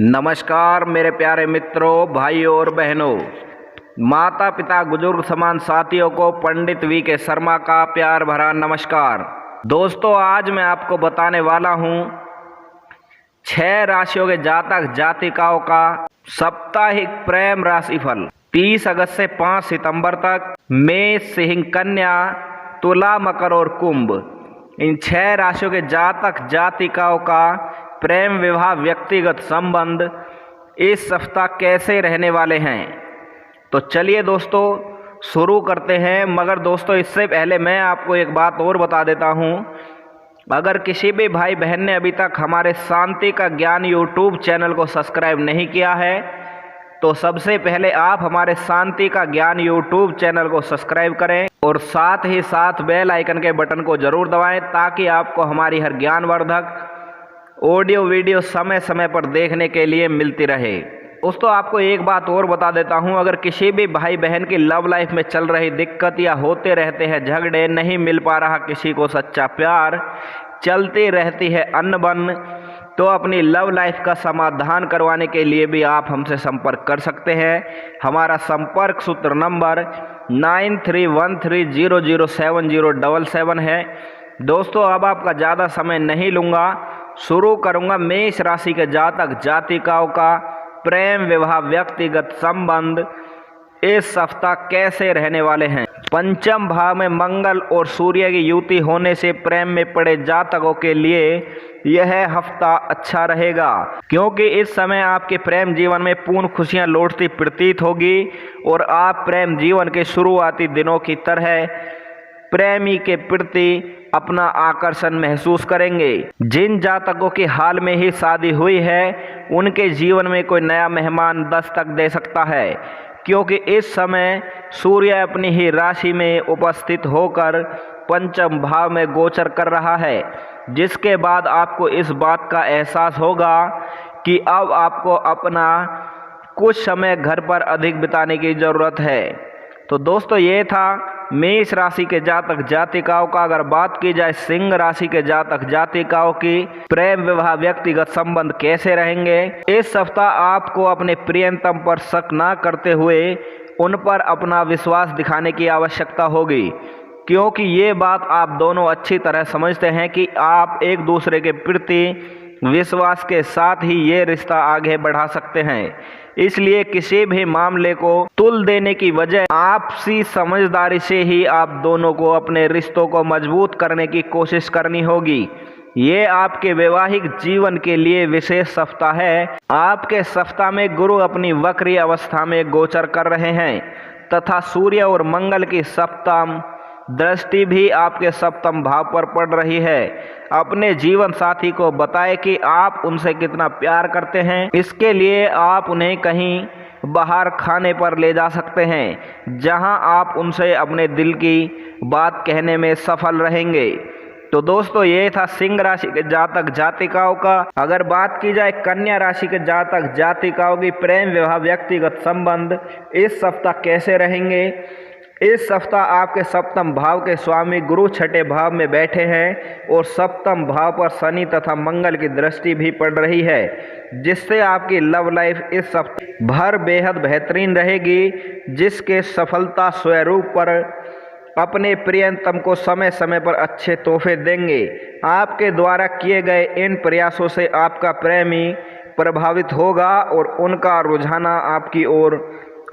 नमस्कार मेरे प्यारे मित्रों, भाइयों और बहनों, माता पिता बुजुर्ग समान साथियों को पंडित वी के शर्मा का प्यार भरा नमस्कार। दोस्तों, आज मैं आपको बताने वाला हूं 6 राशियों के जातक जातिकाओं का साप्ताहिक प्रेम राशिफल 30 अगस्त से 5 सितंबर तक। मेष, सिंह, कन्या, तुला, मकर और कुंभ, इन 6 राशियों के जातक जातिकाओं का प्रेम, विवाह, व्यक्तिगत संबंध इस सप्ताह कैसे रहने वाले हैं। तो चलिए दोस्तों शुरू करते हैं। मगर दोस्तों, इससे पहले मैं आपको एक बात और बता देता हूं। अगर किसी भी भाई बहन ने अभी तक हमारे शांति का ज्ञान यूट्यूब चैनल को सब्सक्राइब नहीं किया है, तो सबसे पहले आप हमारे शांति का ज्ञान यूट्यूब चैनल को सब्सक्राइब करें और साथ ही साथ बेल आइकन के बटन को जरूर दबाएं, ताकि आपको हमारी हर ज्ञानवर्धक ऑडियो वीडियो समय समय पर देखने के लिए मिलती रहे। दोस्तों, आपको एक बात और बता देता हूं। अगर किसी भी भाई बहन की लव लाइफ में चल रही दिक्कत या होते रहते हैं झगड़े, नहीं मिल पा रहा किसी को सच्चा प्यार, चलती रहती है अनबन, तो अपनी लव लाइफ का समाधान करवाने के लिए भी आप हमसे संपर्क कर सकते हैं। हमारा संपर्क सूत्र नंबर 9313007077 है। दोस्तों, अब आपका ज़्यादा समय नहीं लूँगा, शुरू करूंगा मेष राशि के जातक जातिकाओं का प्रेम, विवाह, व्यक्तिगत संबंध इस सप्ताह कैसे रहने वाले हैं। पंचम भाव में मंगल और सूर्य की युति होने से प्रेम में पड़े जातकों के लिए यह हफ्ता अच्छा रहेगा, क्योंकि इस समय आपके प्रेम जीवन में पूर्ण खुशियां लौटती प्रतीत होगी और आप प्रेम जीवन के शुरुआती दिनों की तरह प्रेमी के प्रति अपना आकर्षण महसूस करेंगे। जिन जातकों की हाल में ही शादी हुई है, उनके जीवन में कोई नया मेहमान दस्तक दे सकता है, क्योंकि इस समय सूर्य अपनी ही राशि में उपस्थित होकर पंचम भाव में गोचर कर रहा है, जिसके बाद आपको इस बात का एहसास होगा कि अब आपको अपना कुछ समय घर पर अधिक बिताने की ज़रूरत है। तो दोस्तों, ये था मेष राशि के जातक जातिकाओं का। अगर बात की जाए सिंह राशि के जातक जातिकाओं की, प्रेम, विवाह, व्यक्तिगत संबंध कैसे रहेंगे। इस सप्ताह आपको अपने प्रियतम पर शक न करते हुए उन पर अपना विश्वास दिखाने की आवश्यकता होगी, क्योंकि ये बात आप दोनों अच्छी तरह समझते हैं कि आप एक दूसरे के प्रति विश्वास के साथ ही ये रिश्ता आगे बढ़ा सकते हैं। इसलिए किसी भी मामले को तुल देने की बजाय आपसी समझदारी से ही आप दोनों को अपने रिश्तों को मजबूत करने की कोशिश करनी होगी। ये आपके वैवाहिक जीवन के लिए विशेष सप्ताह है। आपके सप्ताह में गुरु अपनी वक्री अवस्था में गोचर कर रहे हैं तथा सूर्य और मंगल की सप्तम दृष्टि भी आपके सप्तम भाव पर पड़ रही है। अपने जीवन साथी को बताएं कि आप उनसे कितना प्यार करते हैं। इसके लिए आप उन्हें कहीं बाहर खाने पर ले जा सकते हैं, जहां आप उनसे अपने दिल की बात कहने में सफल रहेंगे। तो दोस्तों, ये था सिंह राशि के जातक जातिकाओं का। अगर बात की जाए कन्या राशि के जातक जातिकाओं की, प्रेम, विवाह, व्यक्तिगत संबंध इस सप्ताह कैसे रहेंगे। इस सप्ताह आपके सप्तम भाव के स्वामी गुरु छठे भाव में बैठे हैं और सप्तम भाव पर शनि तथा मंगल की दृष्टि भी पड़ रही है, जिससे आपकी लव लाइफ इस सप्ताह भर बेहद बेहतरीन रहेगी, जिसके सफलता स्वरूप पर अपने प्रियतम को समय समय पर अच्छे तोहफे देंगे। आपके द्वारा किए गए इन प्रयासों से आपका प्रेमी प्रभावित होगा और उनका रुझाना आपकी ओर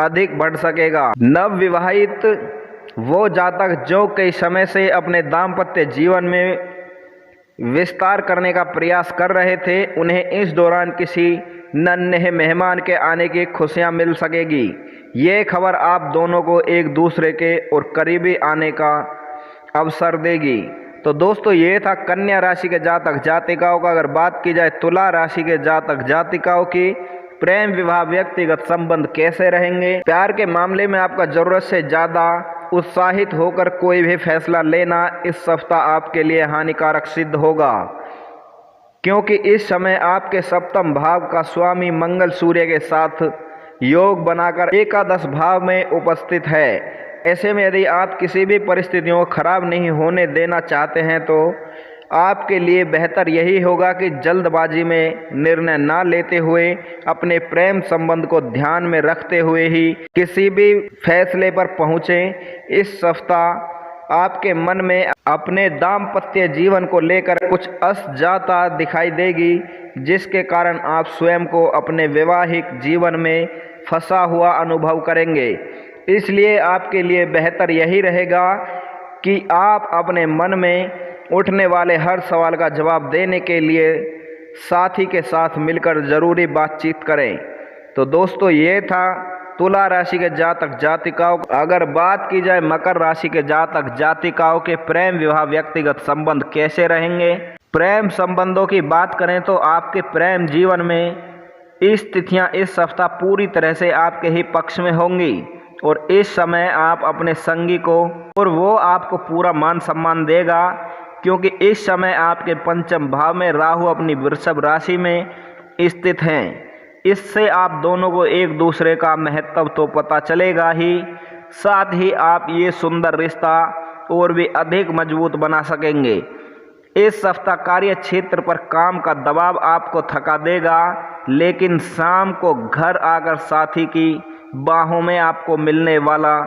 अधिक बढ़ सकेगा। नव विवाहित वो जातक जो कई समय से अपने दाम्पत्य जीवन में विस्तार करने का प्रयास कर रहे थे, उन्हें इस दौरान किसी नन्हे मेहमान के आने की खुशियां मिल सकेगी। ये खबर आप दोनों को एक दूसरे के और करीबी आने का अवसर देगी। तो दोस्तों, ये था कन्या राशि के जातक जातिकाओं का। अगर बात की जाए तुला राशि के जातक जातिकाओं की, प्रेम, विवाह, व्यक्तिगत संबंध कैसे रहेंगे। प्यार के मामले में आपका जरूरत से ज़्यादा उत्साहित होकर कोई भी फैसला लेना इस सप्ताह आपके लिए हानिकारक सिद्ध होगा, क्योंकि इस समय आपके सप्तम भाव का स्वामी मंगल सूर्य के साथ योग बनाकर एकादश भाव में उपस्थित है। ऐसे में यदि आप किसी भी परिस्थितियों को खराब नहीं होने देना चाहते हैं, तो आपके लिए बेहतर यही होगा कि जल्दबाजी में निर्णय ना लेते हुए अपने प्रेम संबंध को ध्यान में रखते हुए ही किसी भी फैसले पर पहुँचें। इस सप्ताह आपके मन में अपने दाम्पत्य जीवन को लेकर कुछ असजाता दिखाई देगी, जिसके कारण आप स्वयं को अपने वैवाहिक जीवन में फंसा हुआ अनुभव करेंगे। इसलिए आपके लिए बेहतर यही रहेगा कि आप अपने मन में उठने वाले हर सवाल का जवाब देने के लिए साथी के साथ मिलकर ज़रूरी बातचीत करें। तो दोस्तों, ये था तुला राशि के जातक जातिकाओं। अगर बात की जाए मकर राशि के जातक जातिकाओं के प्रेम विवाह व्यक्तिगत संबंध कैसे रहेंगे, प्रेम संबंधों की बात करें तो आपके प्रेम जीवन में स्थितियां इस सप्ताह पूरी तरह से आपके ही पक्ष में होंगी और इस समय आप अपने संगी को और वो आपको पूरा मान सम्मान देगा, क्योंकि इस समय आपके पंचम भाव में राहु अपनी वृषभ राशि में स्थित हैं। इससे आप दोनों को एक दूसरे का महत्व तो पता चलेगा ही, साथ ही आप ये सुंदर रिश्ता और भी अधिक मजबूत बना सकेंगे। इस सप्ताह कार्य क्षेत्र पर काम का दबाव आपको थका देगा, लेकिन शाम को घर आकर साथी की बाहों में आपको मिलने वाला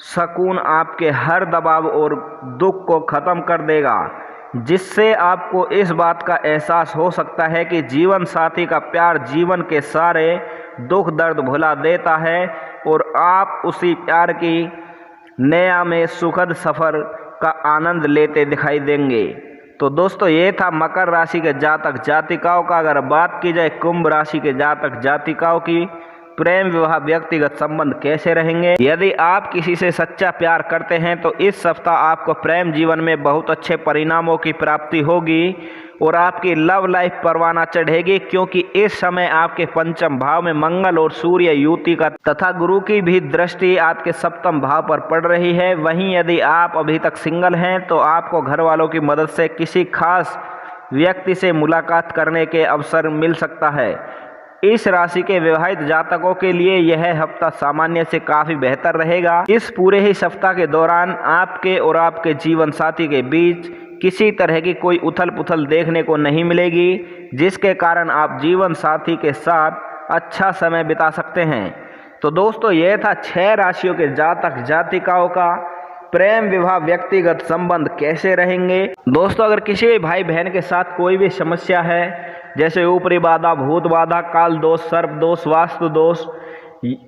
सुकून आपके हर दबाव और दुख को ख़त्म कर देगा, जिससे आपको इस बात का एहसास हो सकता है कि जीवन साथी का प्यार जीवन के सारे दुख दर्द भुला देता है और आप उसी प्यार की नया में सुखद सफ़र का आनंद लेते दिखाई देंगे। तो दोस्तों, ये था मकर राशि के जातक जातिकाओं का। अगर बात की जाए कुंभ राशि के जातक जातिकाओं की, प्रेम विवाह व्यक्तिगत संबंध कैसे रहेंगे। यदि आप किसी से सच्चा प्यार करते हैं तो इस सप्ताह आपको प्रेम जीवन में बहुत अच्छे परिणामों की प्राप्ति होगी और आपकी लव लाइफ परवाना चढ़ेगी, क्योंकि इस समय आपके पंचम भाव में मंगल और सूर्य युति का तथा गुरु की भी दृष्टि आपके सप्तम भाव पर पड़ रही है। वहीं यदि आप अभी तक सिंगल हैं तो आपको घर वालों की मदद से किसी खास व्यक्ति से मुलाकात करने के अवसर मिल सकता है। इस राशि के विवाहित जातकों के लिए यह हफ्ता सामान्य से काफी बेहतर रहेगा। इस पूरे ही सप्ताह के दौरान आपके और आपके जीवन साथी के बीच किसी तरह की कोई उथल पुथल देखने को नहीं मिलेगी, जिसके कारण आप जीवन साथी के साथ अच्छा समय बिता सकते हैं। तो दोस्तों, यह था 6 राशियों के जातक जातिकाओं का प्रेम विवाह व्यक्तिगत संबंध कैसे रहेंगे। दोस्तों, अगर किसी भी भाई बहन के साथ कोई भी समस्या है, जैसे ऊपरी बाधा, भूत बाधा, काल दोष, सर्प दोष, वास्तु दोष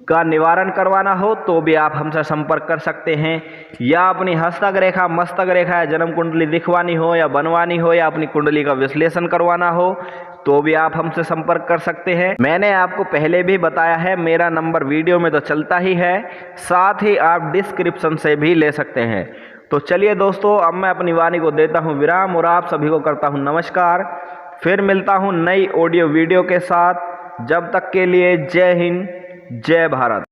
का निवारण करवाना हो तो भी आप हमसे संपर्क कर सकते हैं, या अपनी हस्तक रेखा, मस्तक रेखा या जन्म कुंडली दिखवानी हो या बनवानी हो या अपनी कुंडली का विश्लेषण करवाना हो तो भी आप हमसे संपर्क कर सकते हैं। मैंने आपको पहले भी बताया है, मेरा नंबर वीडियो में तो चलता ही है, साथ ही आप डिस्क्रिप्शन से भी ले सकते हैं। तो चलिए दोस्तों, अब मैं अपनी वाणी को देता हूँ विराम और आप सभी को करता हूँ नमस्कार। फिर मिलता हूँ नई ऑडियो वीडियो के साथ। जब तक के लिए जय हिंद, जय भारत।